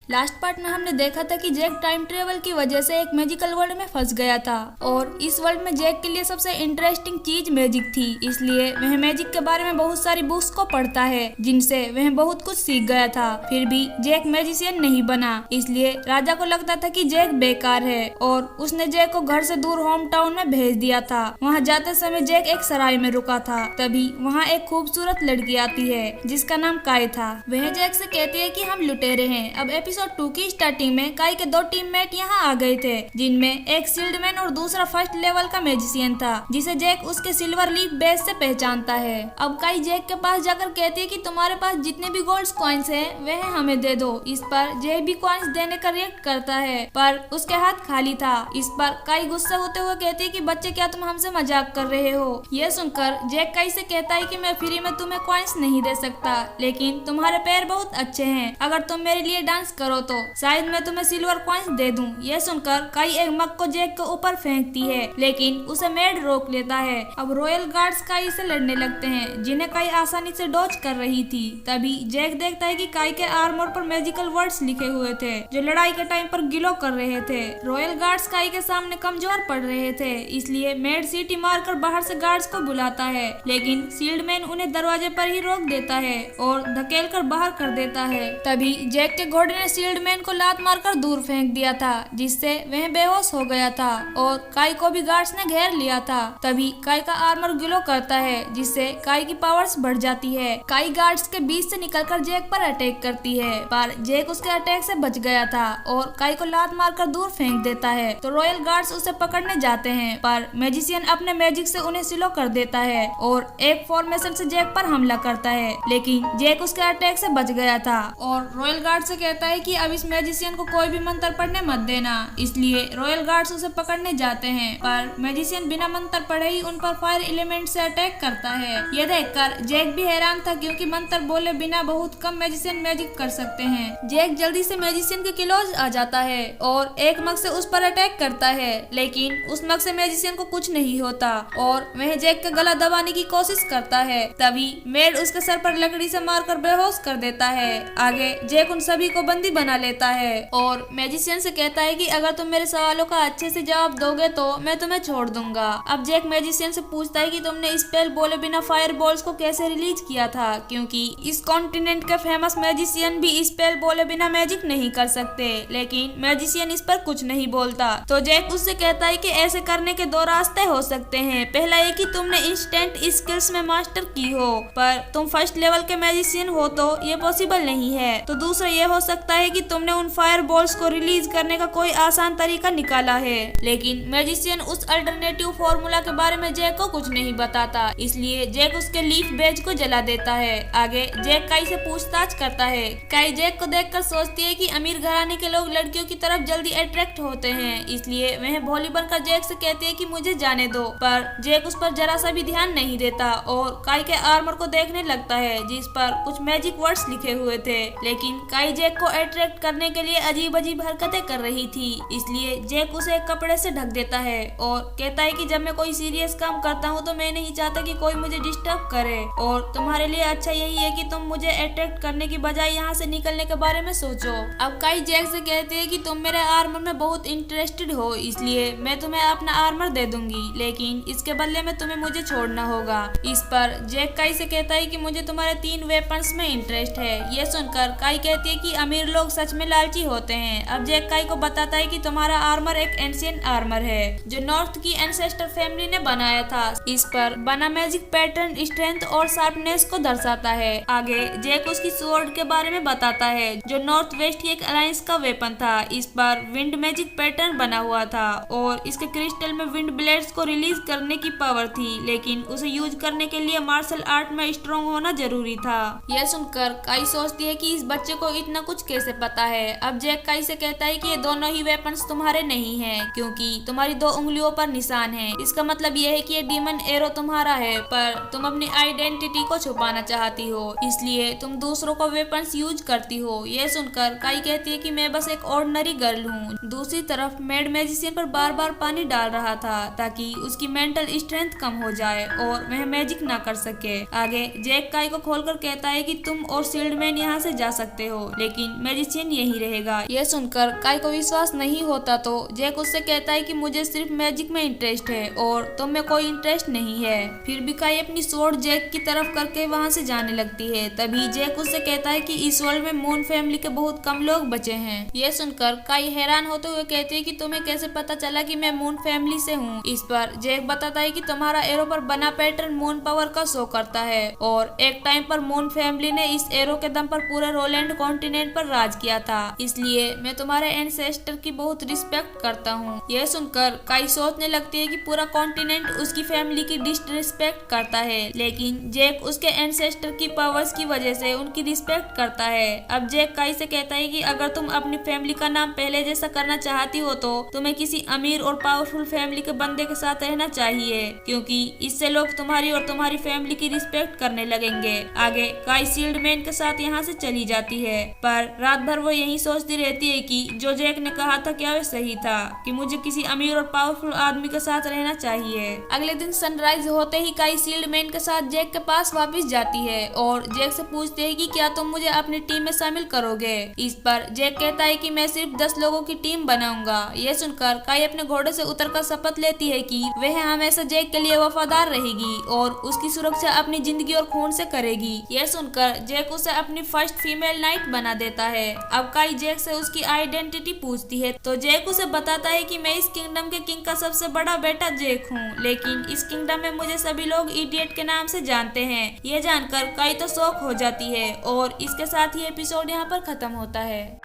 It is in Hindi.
लास्ट पार्ट में हमने देखा था कि जैक टाइम ट्रेवल की वजह से एक मैजिकल वर्ल्ड में फंस गया था और इस वर्ल्ड में जैक के लिए सबसे इंटरेस्टिंग चीज मैजिक थी, इसलिए वह मैजिक के बारे में बहुत सारी बुक्स को पढ़ता है जिनसे वह बहुत कुछ सीख गया था। फिर भी जैक मैजिशियन नहीं बना, इसलिए राजा को लगता था कि जैक बेकार है और उसने जैक को घर से दूर होम टाउन में भेज दिया था। वहाँ जाते समय जैक एक सराय में रुका था, तभी वहाँ एक खूबसूरत लड़की आती है जिसका नाम काय था। वह जैक से कहती है कि हम लुटेरे हैं। अब एपिसोड 2 की स्टार्टिंग में काय के 2 टीममेट यहाँ आ गए थे, जिनमें एक शील्डमैन और दूसरा फर्स्ट लेवल का मैजिशियन था जिसे जैक उसके सिल्वर लीफ बेस से पहचानता है। अब काय जैक के पास जाकर कहती है कि तुम्हारे पास जितने भी गोल्ड कॉइन्स हैं वह हमें दे दो। इस पर जैक भी कॉइन्स देने का रिएक्ट करता है, पर उसके हाथ खाली था। इस पर काय गुस्सा होते हुए कहती है कि बच्चे क्या तुम हमसे मजाक कर रहे हो। यह सुनकर जैक काय से कहता है कि मैं फ्री में तुम्हें कॉइन्स नहीं दे सकता, लेकिन तुम्हारे पैर बहुत अच्छे हैं, अगर तुम मेरे लिए डांस करो तो शायद मैं तुम्हें सिल्वर कॉइन्स दे दूं। यह सुनकर काय एक मग को जैक के ऊपर फेंकती है, लेकिन उसे मेड रोक लेता है। अब रॉयल गार्ड्स काय से लड़ने लगते हैं, जिन्हें काय आसानी से डॉज कर रही थी। तभी जैक देखता है कि काय के आर्मर पर मैजिकल वर्ड्स लिखे हुए थे जो लड़ाई के टाइम पर गिलो कर रहे थे। रॉयल गार्ड्स काय के सामने कमजोर पड़ रहे थे, इसलिए मेड सीटी मारकर बाहर से गार्ड्स को बुलाता है, लेकिन शील्डमैन उन्हें दरवाजे पर ही रोक देता है और धकेल कर बाहर कर देता है। तभी जैक के घोड़े ने शील्डमैन को लात मारकर दूर फेंक दिया था, जिससे वह बेहोश हो गया था और काय को भी गार्ड्स ने घेर लिया था। तभी काय का आर्मर ग्लो करता है, जिससे काय की पावर्स बढ़ जाती है। काय गार्ड्स के बीच से निकलकर जैक पर अटैक करती है, पर जैक उसके अटैक से बच गया था और काय को लात मारकर दूर फेंक देता है। तो रॉयल गार्ड्स उसे पकड़ने जाते हैं, पर मैजिशियन अपने मैजिक से उन्हें स्लो कर देता है और एक फॉर्मेशन से जैक पर हमला करता है, लेकिन जैक उसके अटैक से बच गया था और रॉयल गार्ड से कहता है कि अब इस मैजिशियन को कोई भी मंत्र पढ़ने मत देना। इसलिए रॉयल गार्ड्स उसे पकड़ने जाते हैं, पर मैजिशियन बिना मंत्र पढ़े ही उन पर फायर एलिमेंट से अटैक करता है। यह देखकर जैक भी हैरान था, क्योंकि मंत्र बोले बिना बहुत कम मैजिशियन मैजिक कर सकते हैं। जैक जल्दी से मैजिशियन के क्लोज आ जाता है और एक मग से उस पर अटैक करता है, लेकिन उस मग से मैजिशियन को कुछ नहीं होता और वह जैक का गला दबाने की कोशिश करता है। तभी मेड उसके सर पर लकड़ी से मारकर बेहोश कर देता है। आगे जैक उन सभी को बंदी बना लेता है और मैजिशियन से कहता है कि अगर तुम मेरे सवालों का अच्छे से जवाब दोगे तो मैं तुम्हें छोड़ दूंगा। अब जैक मैजिशियन से पूछता है कि तुमने स्पेल बोले बिना फायर बॉल्स को कैसे रिलीज किया था, क्योंकि इस कॉन्टिनेंट के फेमस मैजिशियन भी स्पेल बोले बिना मैजिक नहीं कर सकते, लेकिन मैजिशियन इस पर कुछ नहीं बोलता। तो जैक उससे कहता है कि ऐसे करने के 2 रास्ते हो सकते हैं। पहला ये कि तुमने इंस्टेंट स्किल्स में मास्टर की हो, पर तुम फर्स्ट लेवल के मैजिशियन हो तो ये पॉसिबल नहीं है। तो दूसरा ये हो सकता है कि तुमने उन फायर बॉल्स को रिलीज करने का कोई आसान तरीका निकाला है, लेकिन मैजिशियन उस अल्टरनेटिव फॉर्मूला के बारे में जैक को कुछ नहीं बताता, इसलिए जैक उसके लीफ बेज को जला देता है। आगे जैक काय से पूछताछ करता है। काय जैक को देखकर सोचती है कि अमीर घराने के लोग लड़कियों की तरफ जल्दी अट्रैक्ट होते हैं, इसलिए वह भोली बनकर जैक से कहती है कि मुझे जाने दो, पर जैक उस पर जरा सा भी ध्यान नहीं देता और काय के आर्मर को देखने लगता है, जिस पर कुछ मैजिक वर्ड्स लिखे हुए थे। लेकिन काय जैक को अट्रैक्ट करने के लिए अजीब अजीब हरकतें कर रही थी, इसलिए जैक उसे एक कपड़े से ढक देता है और कहता है कि जब मैं कोई सीरियस काम करता हूँ तो मैं नहीं चाहता कि कोई मुझे डिस्टर्ब करे, और तुम्हारे लिए अच्छा यही है कि तुम मुझे अट्रैक्ट करने की बजाय यहाँ से निकलने के बारे में सोचो। अब काय जैक से कहते हैं कि तुम मेरे आर्मर में बहुत इंटरेस्टेड हो, इसलिए मैं तुम्हें अपना आर्मर दे दूंगी, लेकिन इसके बदले में तुम्हें मुझे छोड़ना होगा। इस पर जैक काय से कहता है कि मुझे तुम्हारे 3 वेपन्स में इंटरेस्ट है। यह सुनकर काय कहती है कि अमीर लोग सच में लालची होते हैं। अब जैक काय को बताता है कि तुम्हारा आर्मर एक एंशिएंट आर्मर है जो नॉर्थ की एंसेस्टर फैमिली ने बनाया था। इस पर बना मैजिक पैटर्न स्ट्रेंथ और शार्पनेस को दर्शाता है। आगे जैक उसकी स्वॉर्ड के बारे में बताता है जो नॉर्थ वेस्ट की एक अलायंस का वेपन था। इस पर विंड मैजिक पैटर्न बना हुआ था और इसके क्रिस्टल में विंड ब्लेड्स को रिलीज करने की पावर थी, लेकिन उसे यूज करने के लिए मार्शल आर्ट में स्ट्रॉन्ग होना जरूरी था। यह सुनकर काय सोचती है कि इस बच्चे को इतना कुछ कैसे पता है। अब जैक काय से कहता है कि ये दोनों ही वेपन्स तुम्हारे नहीं हैं, क्योंकि तुम्हारी 2 उंगलियों पर निशान है। इसका मतलब यह है कि ये डीमन एरो तुम्हारा है, पर तुम अपनी आइडेंटिटी को छुपाना चाहती हो, इसलिए तुम दूसरों को वेपन्स यूज करती हो। यह सुनकर काय कहती है कि मैं बस एक ऑर्डिनरी गर्ल हूँ। दूसरी तरफ मेड मैजिशियन पर बार बार पानी डाल रहा था ताकि उसकी मेंटल स्ट्रेंथ कम हो जाए और वह मैजिक ना कर सके। आगे जैक काय को खोलकर कहता है कि तुम और शील्डमैन यहाँ से जा सकते हो, लेकिन मैजिशियन यहीं रहेगा। यह सुनकर काई को विश्वास नहीं होता तो जैक उससे कहता है कि मुझे सिर्फ मैजिक में इंटरेस्ट है और तुम में कोई इंटरेस्ट नहीं है। फिर भी काई अपनी स्वॉर्ड जैक की तरफ करके वहाँ से जाने लगती है। तभी जैक उससे कहता है कि इस वर्ल्ड में मून फैमिली के बहुत कम लोग बचे हैं। यह सुनकर काई हैरान होते हुए कहती है कि तुम्हें कैसे पता चला कि मैं मून फैमिली से हूँ। इस पर जैक बताता है कि तुम्हारा एरो पर बना पैटर्न मून पावर का शो करता है और एक टाइम पर मून फैमिली ने इस एरो के दम पर पूरे रोलैंड कॉन्टिनेंट पर राज किया था, इसलिए मैं तुम्हारे एंसेस्टर की बहुत रिस्पेक्ट करता हूँ। यह सुनकर काई सोचने लगती है कि पूरा कॉन्टिनेंट उसकी फैमिली की डिसरिस्पेक्ट करता है, लेकिन जैक उसके एंसेस्टर की पावर्स की वजह से उनकी रिस्पेक्ट करता है। अब जैक काई से कहता है कि अगर तुम अपनी फैमिली का नाम पहले जैसा करना चाहती हो तो तुम्हें किसी अमीर और पावरफुल फैमिली के बंदे के साथ रहना चाहिए, क्योंकि इससे लोग तुम्हारी और तुम्हारी फैमिली की रिस्पेक्ट करने लगेंगे। आगे काई शील्ड मैन के साथ यहाँ से चली जाती है, पर रात भर वो यही सोचती रहती है कि जो जैक ने कहा था क्या वे सही था कि मुझे किसी अमीर और पावरफुल आदमी के साथ रहना चाहिए। अगले दिन सनराइज होते ही काई शील्ड मैन के साथ जैक के पास वापस जाती है और जैक से पूछती है कि क्या तुम मुझे अपनी टीम में शामिल करोगे। इस पर जैक कहता है कि मैं सिर्फ 10 लोगों की टीम बनाऊंगा। यह सुनकर काई अपने घोड़े से उतरकर शपथ लेती है कि वह हमेशा जैक के लिए वफादार रहेगी और उसकी सुरक्षा अपनी जिंदगी और खून से करेगी। यह सुनकर जैक उसे अपनी फर्स्ट फीमेल नाइट बना देता है। अब काई जैक से उसकी आइडेंटिटी पूछती है तो जैक उसे बताता है कि मैं इस किंगडम के किंग का सबसे बड़ा बेटा जैक हूँ, लेकिन इस किंगडम में मुझे सभी लोग इडियट के नाम से जानते हैं। यह जानकर काई तो शॉक हो जाती है और इसके साथ ही एपिसोड यहाँ पर खत्म होता है।